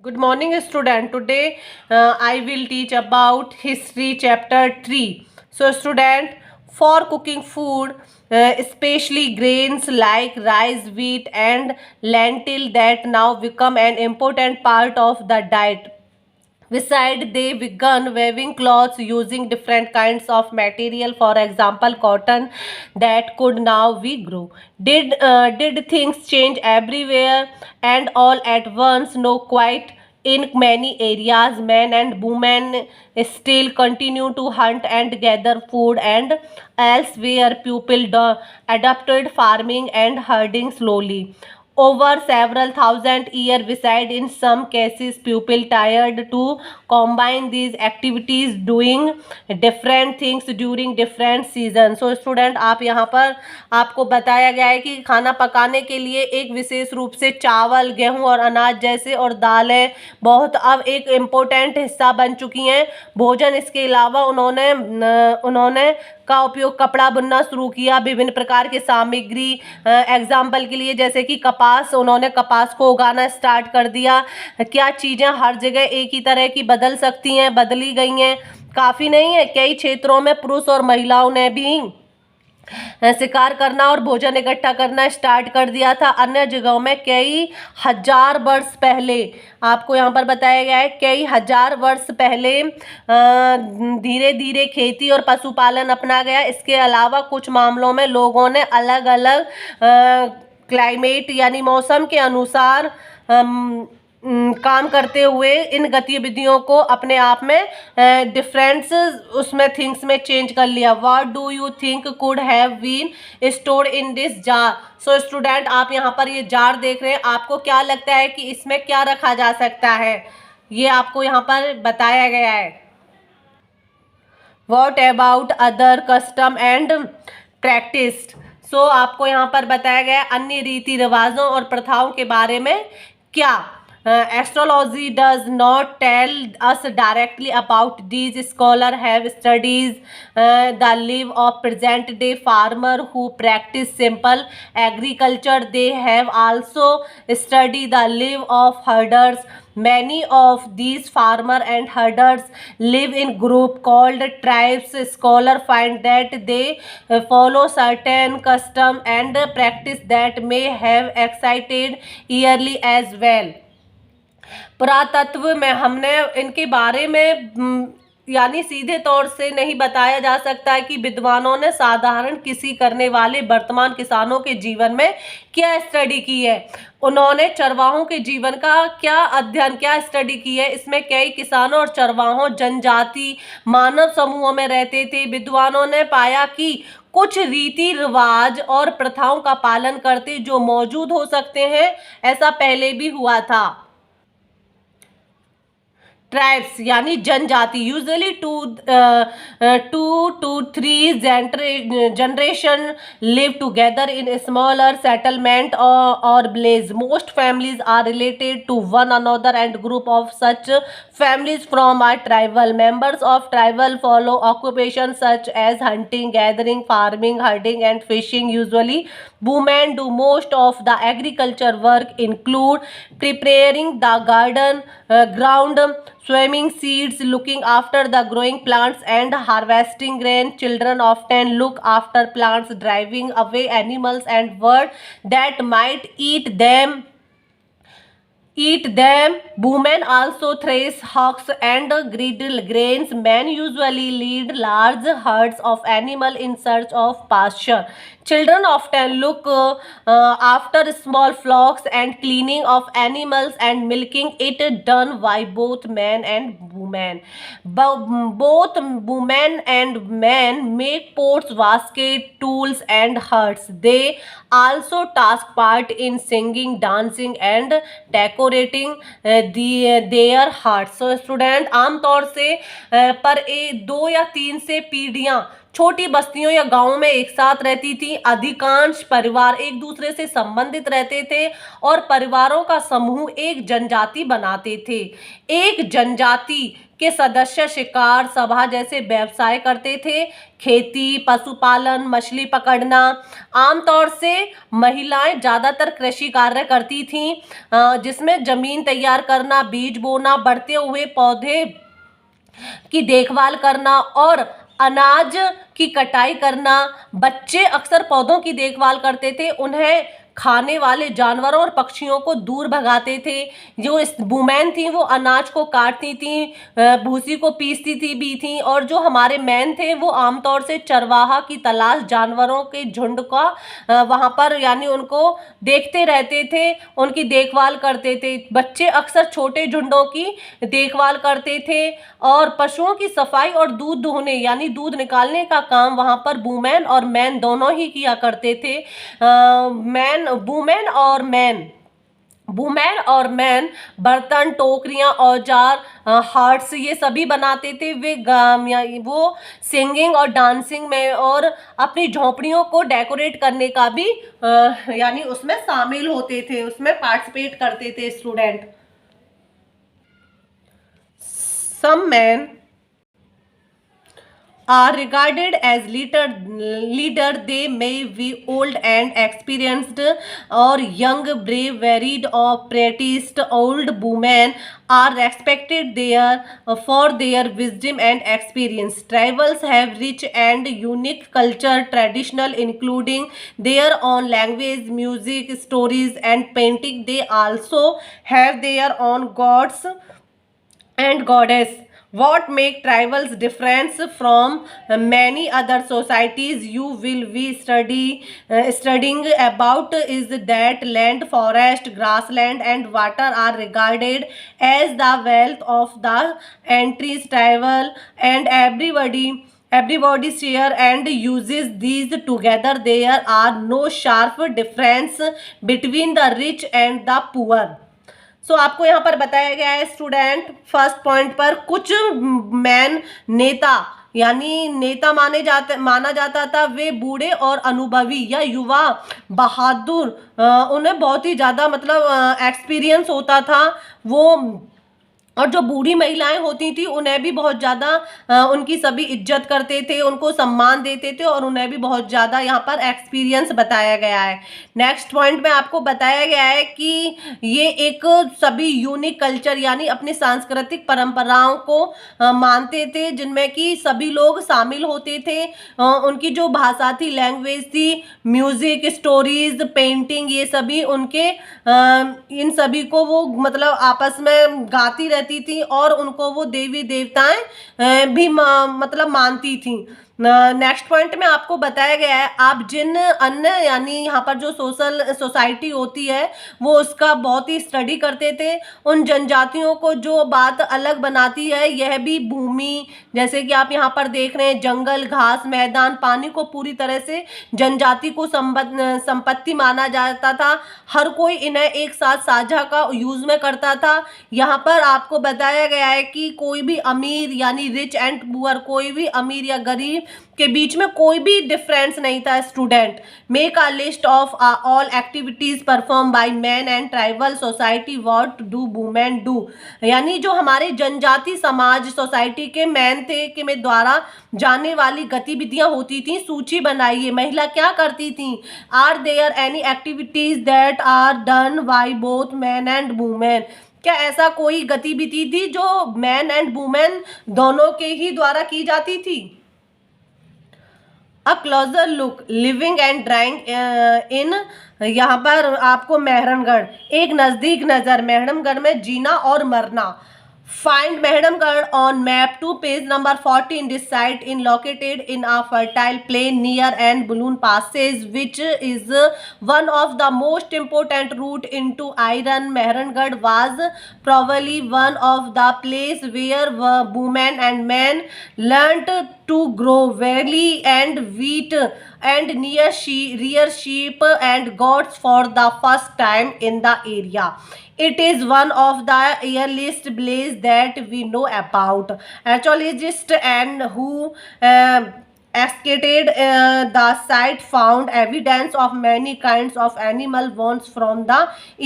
Good morning, student. Today I will teach about history chapter 3. So, student, for cooking food, especially grains like rice, wheat, and lentil that now become an important part of the diet. Beside, they began weaving clothes using different kinds of material, for example, cotton that could now be grew. Did things change everywhere and all at once? No, quite. In many areas, men and women still continue to hunt and gather food, and elsewhere, people adopted farming and herding slowly over several thousand years. Beside, in some cases, people tired to combine these activities, doing different things during different seasons. So student, आप यहाँ पर आपको बताया गया है कि खाना पकाने के लिए एक विशेष रूप से चावल, गेहूं और अनाज जैसे और दालें बहुत अब एक इम्पोर्टेंट हिस्सा बन चुकी हैं भोजन। इसके अलावा उन्होंने का उपयोग कपड़ा बुनना शुरू किया, विभिन्न प्रकार की सामग्री, एग्जाम्पल के लिए जैसे कि कपास, उन्होंने कपास को उगाना स्टार्ट कर दिया। क्या चीज़ें हर जगह एक ही तरह की बदल सकती हैं, बदली गई हैं? काफ़ी नहीं है, कई क्षेत्रों में पुरुष और महिलाओं ने भी शिकार करना और भोजन इकट्ठा करना स्टार्ट कर दिया था। अन्य जगहों में कई हजार वर्ष पहले, आपको यहाँ पर बताया गया है, कई हजार वर्ष पहले धीरे धीरे खेती और पशुपालन अपना गया। इसके अलावा कुछ मामलों में लोगों ने अलग अलग क्लाइमेट यानी मौसम के अनुसार काम करते हुए इन गतिविधियों को अपने आप में डिफरेंस उसमें थिंग्स में चेंज कर लिया। What do you think could have been stored in this jar? So student, आप यहाँ पर ये जार देख रहे हैं, आपको क्या लगता है कि इसमें क्या रखा जा सकता है? ये आपको यहाँ पर बताया गया है। What about other custom and practice? So आपको यहाँ पर बताया गया है अन्य रीति रिवाजों और प्रथाओं के बारे में क्या। Astrology does not tell us directly about these. Scholars have studied the life of present day farmer who practice simple agriculture. They have also studied the life of herders. Many of these farmer and herders live in group called tribes. Scholars find that they follow certain custom and practice that may have excited yearly as well. पुरातत्व में हमने इनके बारे में यानी सीधे तौर से नहीं बताया जा सकता है कि विद्वानों ने साधारण कृषि करने वाले वर्तमान किसानों के जीवन में क्या स्टडी की है। उन्होंने चरवाहों के जीवन का क्या अध्ययन, क्या स्टडी की है। इसमें कई किसानों और चरवाहों जनजाति मानव समूहों में रहते थे। विद्वानों ने पाया कि कुछ रीति रिवाज और प्रथाओं का पालन करते जो मौजूद हो सकते हैं, ऐसा पहले भी हुआ था। ट्राइब्स यानी जनजाति usually two to three generation live together in smaller settlement और village. Most families are related to one another and group of such families from are tribal. Members of tribal follow occupations such as hunting, gathering, farming, herding and fishing. Usually women do most of the agriculture work, include preparing the garden ground, sowing seeds, looking after the growing plants and harvesting grain. Children often look after plants, driving away animals and birds that might eat them. Women also thresh hogs and griddle grains. Men usually lead large herds of animals in search of pasture. Children often look after small flocks and cleaning of animals and milking, it done by both men and women. Both women and men make pots, baskets, tools and huts. They also take part in singing, dancing and decorating their huts. So student, आमतौर से पर 2 या 3 से पीढ़ियाँ छोटी बस्तियों या गांवों में एक साथ रहती थी। अधिकांश परिवार एक दूसरे से संबंधित रहते थे और परिवारों का समूह एक जनजाति बनाते थे। एक जनजाति के सदस्य शिकार, सभा जैसे व्यवसाय करते थे। खेती, पशुपालन, मछली पकड़ना। आमतौर से महिलाएं ज्यादातर कृषि कार्य करती थीं, जिसमें जमीन तैयार करना, बीज बोना, बढ़ते हुए पौधे की देखभाल करना और अनाज की कटाई करना। बच्चे अक्सर पौधों की देखभाल करते थे, उन्हें खाने वाले जानवरों और पक्षियों को दूर भगाते थे। जो इस वुमेन थी वो अनाज को काटती थी, भूसी को पीसती थी भी थी, और जो हमारे मैन थे वो आमतौर से चरवाहा की तलाश, जानवरों के झुंड का वहाँ पर यानी उनको देखते रहते थे, उनकी देखभाल करते थे। बच्चे अक्सर छोटे झुंडों की देखभाल करते थे और पशुओं की सफाई और दूध दुहने यानी दूध निकालने का काम वहाँ पर वुमेन और मैन दोनों ही किया करते थे। वुमेन और मैन बर्तन, टोकरियां, औजार, हार्ट्स ये सभी बनाते थे। वो सिंगिंग और डांसिंग में और अपनी झोपड़ियों को डेकोरेट करने का भी यानी उसमें शामिल होते थे, उसमें पार्टिसिपेट करते थे student. Some man are regarded as leader. They may be old and experienced or young, brave, varied or practiced. Old women are respected there for their wisdom and experience. Tribals have rich and unique culture, traditional including their own language, music, stories and painting. They also have their own gods and goddess. What make tribals different from many other societies you will be studying about is that land, forest, grassland and water are regarded as the wealth of the entries tribal, and everybody share and uses these together. There are no sharp difference between the rich and the poor. आपको यहाँ पर बताया गया है student first point पर कुछ man नेता यानी नेता माना जाता था। वे बूढ़े और अनुभवी या युवा बहादुर, उन्हें बहुत ही ज़्यादा मतलब एक्सपीरियंस होता था वो। और जो बूढ़ी महिलाएं होती थी उन्हें भी बहुत ज़्यादा उनकी सभी इज्जत करते थे, उनको सम्मान देते थे और उन्हें भी बहुत ज़्यादा यहाँ पर एक्सपीरियंस बताया गया है। नेक्स्ट पॉइंट में आपको बताया गया है कि ये एक सभी यूनिक कल्चर यानी अपनी सांस्कृतिक परंपराओं को मानते थे, जिनमें कि सभी लोग शामिल होते थे। उनकी जो भाषा थी, लैंग्वेज थी, म्यूजिक, स्टोरीज, पेंटिंग, ये सभी उनके इन सभी को वो मतलब आपस में गाती रहती थी और उनको वो देवी देवताएं भी मतलब मानती थी। नेक्स्ट पॉइंट में आपको बताया गया है आप जिन अन्य यानी यहाँ पर जो सोसाइटी होती है वो उसका बहुत ही स्टडी करते थे। उन जनजातियों को जो बात अलग बनाती है यह भी भूमि, जैसे कि आप यहाँ पर देख रहे हैं जंगल, घास, मैदान, पानी को पूरी तरह से जनजाति को संपत्ति माना जाता था। हर कोई इन्हें एक साथ साझा का यूज में करता था। यहाँ पर आपको बताया गया है कि कोई भी अमीर यानी रिच एंड पुअर, कोई भी अमीर या गरीब के बीच में कोई भी डिफरेंस नहीं था। Student make a list of all activities perform by man and tribal society. What do women do, यानी जो हमारे जनजाति समाज सोसाइटी के मैन थे के में द्वारा जाने वाली गतिविधियां होती थी, सूची बनाइए। महिला क्या करती थी? Are there any activities that are done by both man and women, क्या ऐसा कोई गतिविधि थी जो मैन एंड वुमेन दोनों के ही द्वारा की जाती थी? A closer look living and drawing in, यहाँ पर आपको मेहरमगढ़, एक नज़दीक नज़र मेहरमगढ़ में जीना और मरना। Find Mehramgarh on map 2 page number 14. This site is located in a fertile plain near and balloon passage which is one of the most important route into iron. Mehramgarh was probably one of the place where women and men learnt to grow barley and wheat and rear sheep and goats for the first time in the area. It is one of the earliest places that we know about. Archaeologists and who excavated the site found evidence of many kinds of animal bones from the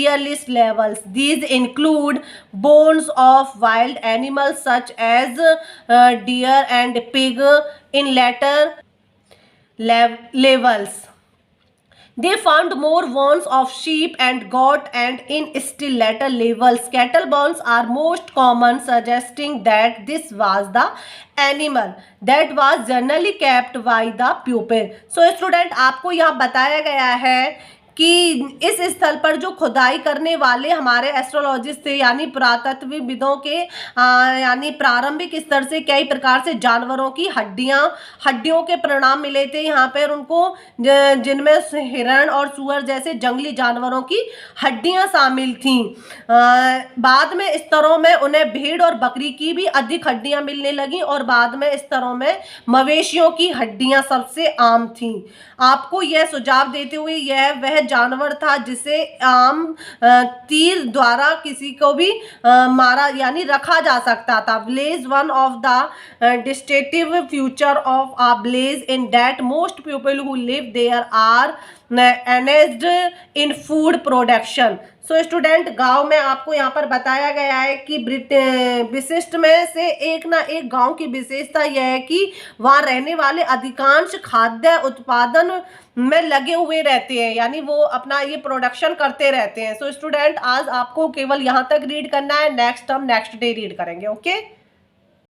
earliest levels. These include bones of wild animals such as deer and pig in later levels. They found more bones of sheep and goat, and in still later levels, cattle bones are most common, suggesting that this was the animal that was generally kept by the pupil. So student, आपको यहाँ बताया गया है कि इस स्थल पर जो खुदाई करने वाले हमारे एस्ट्रोलॉजिस्ट थे, यानी पुरातत्वविदों के यानी प्रारंभिक स्तर से कई प्रकार से जानवरों की हड्डियों के परिणाम मिले थे यहाँ पर उनको, जिनमें हिरण और सुअर जैसे जंगली जानवरों की हड्डियां शामिल थीं। बाद में स्तरों में उन्हें भेड़ और बकरी की भी अधिक हड्डियां मिलने लगी और बाद में स्तरों में मवेशियों की हड्डियां सबसे आम थीं। आपको यह सुझाव देते हुए यह वह जानवर था जिसे आम तीर द्वारा किसी को भी मारा यानी रखा जा सकता था। Village one of the distinctive feature of a village in that most people who live there are engaged in food production. So student, गांव में आपको यहाँ पर बताया गया है कि विशिष्ट में से एक ना एक गांव की विशेषता यह है कि वहाँ रहने वाले अधिकांश खाद्य उत्पादन में लगे हुए रहते हैं, यानी वो अपना ये प्रोडक्शन करते रहते हैं। सो स्टूडेंट, आज आपको केवल यहाँ तक रीड करना है, नेक्स्ट हम नेक्स्ट डे रीड करेंगे। ओके।